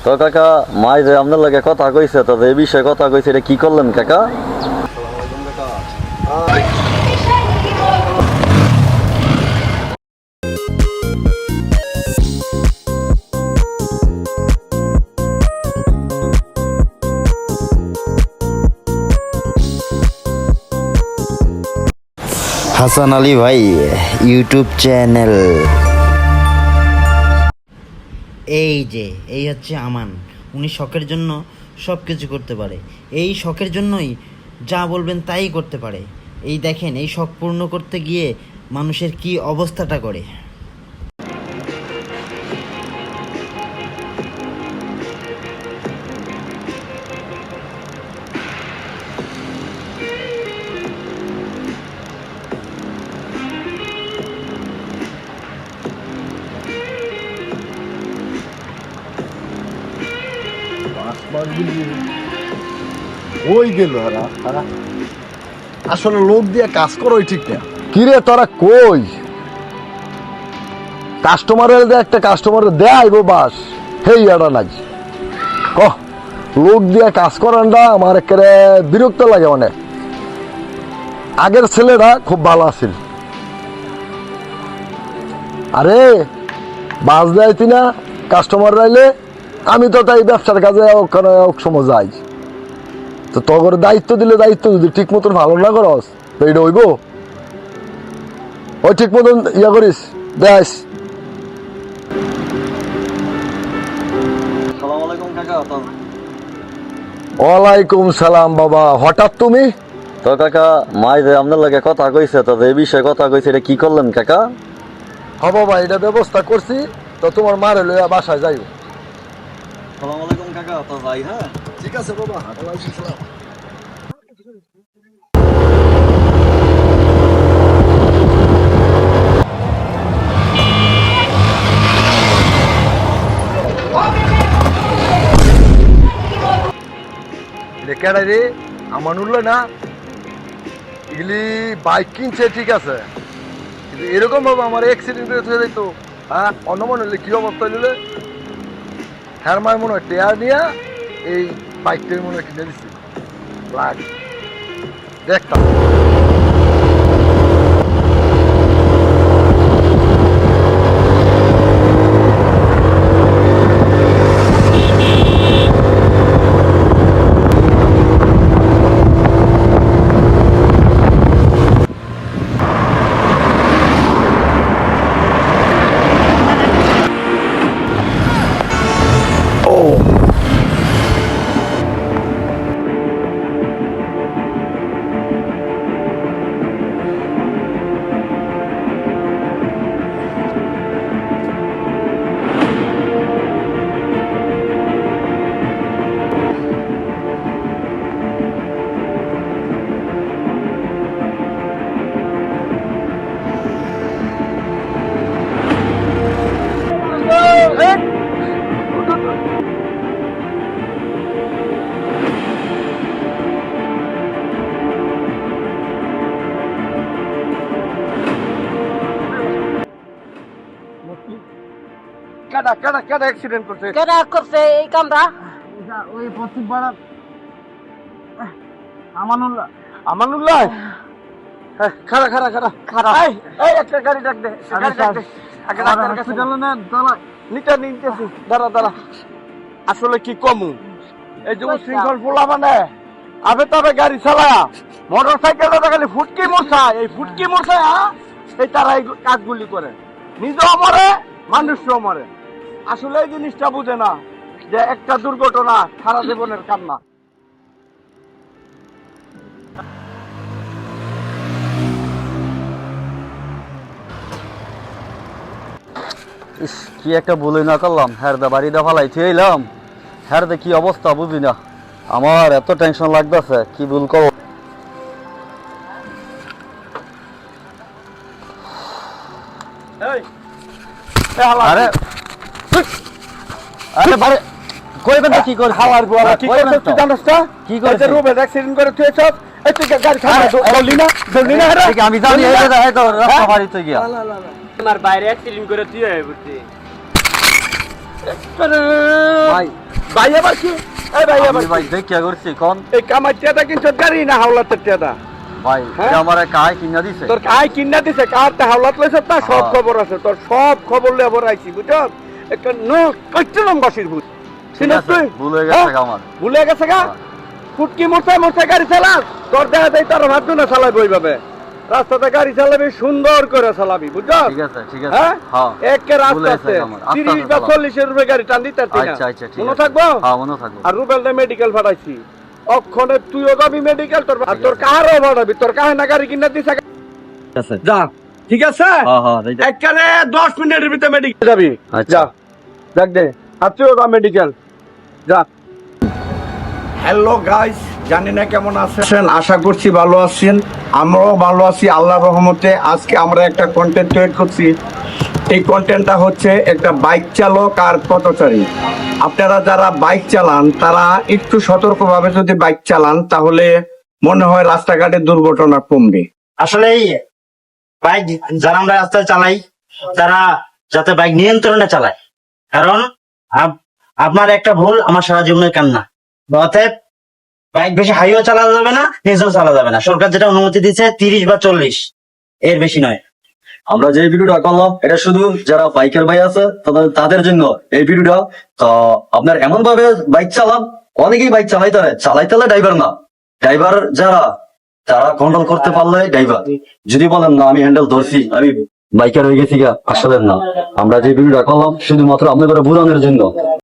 তো কাকা মাই যে আপনার লাগে কথা কইছে, তো এই বিষয়ে কথা কইছে, এটা কি করলেন কাকা? হাসান আলী ভাই ইউটিউব চ্যানেল। এই হচ্ছে আমান। উনি শখের জন্য সব কিছু করতে পারে। এই শখের জন্যই যা বলবেন তাই করতে পারে। এই দেখেন, এই শখ পূর্ণ করতে গিয়ে মানুষের কি অবস্থাটা করে। ওই গেল আসলে লোক দিয়ে কাজ করোই ঠিক না। কিরে তোরা কই? কাস্টমারের একটা কাস্টমার দেয় বাস হেই আড়া নাই কহ, লোক দিয়ে কাজ করানটা আমার একেবারে বিরক্ত লাগে। মানে আগের ছেলেরা খুব ভালো আছিল। আরে বাস দেয় না কাস্টমার রাইলে, আমি তো তাই ব্যবসার কাজে ওখানে এক সময় যাই। তো তগর দায়িত্ব দিলে, দায়িত্ব যদি ঠিক মতন ভালো না করস তো এটা হইব? ওই ঠিক মতন ইয়া করিস দেখ। ওয়ালাইকুম সালাম বাবা, হঠাৎ তুমি? তো কাকা মাই যে আপনার লাগে কথা কইছে, তো এই বিষয়ে কথা কইছে, এটা কি করলেন কাকা? হ্যাঁ বাবা, এটা ব্যবস্থা করছি। তো তোমার মারে লইয়া বাসায় যাইও। আসসালামু আলাইকুম কাকা, তো যাই। হ্যাঁ ঠিক আছে বাবা, ওয়ালাইকুম সালাম। কেডা রে? আমানুল্লাহ না? এগুলি বাইক কিনছে ঠিক আছে, কিন্তু এরকম ভাবে আমার অ্যাক্সিডেন্ট করে হয়ে যেত। হ্যাঁ, অন্য মনে হলে কি অবস্থা হইলে? হ্যাঁ মায় মনে হয় টেয়ার নিয়ে এই বাইকটার মনে হয় কিনে দিচ্ছি। লাগ দেখতাম। কেডা কেডা কেডা অ্যাক্সিডেন্ট করছে? কেডা করছে এই কামটা? ওই পশ্চিম পাড়া আমানুল্লাহ। আমানুল্লাহ খাড়া খাড়া খাড়া খারাপ। এই একটা গাড়ি ডাক দে, গাড়ি ডাক দে। আগে ডাক্তার কাছে চলো না, দাঁড়া নিতেছি, দাঁড়া দাঁড়া। আসলে কি কমু, এই যে উশৃঙ্খল পোলা মানে আবে তবে গাড়ি চালায়া মোটর সাইকেলটা খালি ফুটকি মশায়, এই ফুটকি মশায় এই তারা এই কাজগুলি করে, নিজেও মরে মানুষও মরে। আসলে এই জিনিসটা বুঝে না যে একটা দুর্ঘটনা সারা জীবনের কান্না। ইস, কি একটা ভুলই না করলাম, হ্যাঁ দা বাড়িটা ফালাই থুয়ে এলাম। হ্যাঁ দা কি অবস্থা বুঝি না, আমার এত টেনশন লাগতেছে, কি ভুল করব। আরে আরে বারে কইবেন তো কি করে খাওয়ার গোয়ালা কি করছ তুই জানিস না? কি করছে? রুবেল অ্যাক্সিডেন্ট করে তুই সব এই তুই গাড়ি খাওয়া বললি না ঠিক আমি জানি, এই যে এই তো রাস্তা বাড়িতে গিয়া আমার বাইরে অ্যাক্সিডেন্ট করে তুই হয়ে পড়ছি। ভাই। ভাই আবার কি এই ভাই আবার আমি ভাই দেখিয়া করছি কোন এই কামার টিয়াটা কিনছ গাড়ি না হাওলাতের টিয়াটা ভাই হ্যাঁ? এটা আমার কায় কিনা দিছে তোর কাই কিনা দিছে কারটা হাওলাত লইছ তা সব হ্যাঁ। খবর আছে তোর সব খবর লয়ে আবার আইছি বুঝছ একটা নো কচ্চরম বাসির ভূত ঠিক চিনিস আছে তুই? ভুল হয়ে গেছে হ্যাঁ? আমার ভুলে গেছে গা হ্যাঁ। ফুটকি মোড়তে গাড়ি চালাস তোর দেখা দেয় তার ভাবছো না চালাবি ওইভাবে রাস্তাতে গাড়ি চালাবি সুন্দর করে চালাবি বুঝছ ঠিক আছে হ্যাঁ হ্যাঁ একে ভুলে রাস্তা গেছে আছে আমার। আস্তে 30 আস্তে বা চালাও। 40 এর রুপে গাড়ি টান দিতে পারতি না আচ্ছা আচ্ছা ঠিক মনে আছে থাকবো হ্যাঁ মনে থাকবো আর রুবেলটা মেডিকেল পাঠাইছি অক্ষণে তুইও যাবি মেডিকেল তোর আর তোর কারও পাঠাবি তোর কাহে না গাড়ি কিনা দিছে আছে যা ঠিক আছে হ্যাঁ হ্যাঁ এইটা- এককালে 10 মিনিটের ভিতরে মেডিকেল যাবি আচ্ছা। যা দেখ দে আর তুইও যা মেডিকেল যা হ্যালো গাইস জানি না কেমন আছেন আশা করছি ভালো আছেন আমরাও ভালো আছি আল্লাহর রহমতে আজকে আমরা একটা কন্টেন্ট তৈরি করছি এই কন্টেন্টটা হচ্ছে একটা বাইক চালক আর পথচারী আপনারা যারা বাইক চালান তারা একটু সতর্কভাবে যদি বাইক চালান তাহলে মনে হয় রাস্তাঘাটে দুর্ঘটনা কমবে আসলে এই বাইক যারা আমরা রাস্তায় চালাই তারা যাতে বাইক নিয়ন্ত্রণে চালায় কারণ আপনার একটা ভুল আমার সারা জীবনের কান্না অতএব বাইক বেশি হাইও চালানো যাবে না নিজেও চালা যাবে না সরকার যেটা অনুমতি দিচ্ছে 30 বা 40 এর বেশি নয়। আমরা যে ভিডিওটা করলাম এটা শুধু যারা বাইকের ভাই আছে তাদের জন্য এই ভিডিওটা। তো আপনার এমন ভাবে বাইক চালান, অনেকেই বাইক চালাইতে হলে ড্রাইভার না, ড্রাইভার যারা তারা কন্ট্রোল করতে পারলে ড্রাইভার। যদি বলেন না আমি হ্যান্ডেল ধরছি আমি বাইকার হয়ে গেছি আসলে না, আমরা যে ভিডিওটা করলাম শুধুমাত্র আপনাদের বোঝানোর জন্য।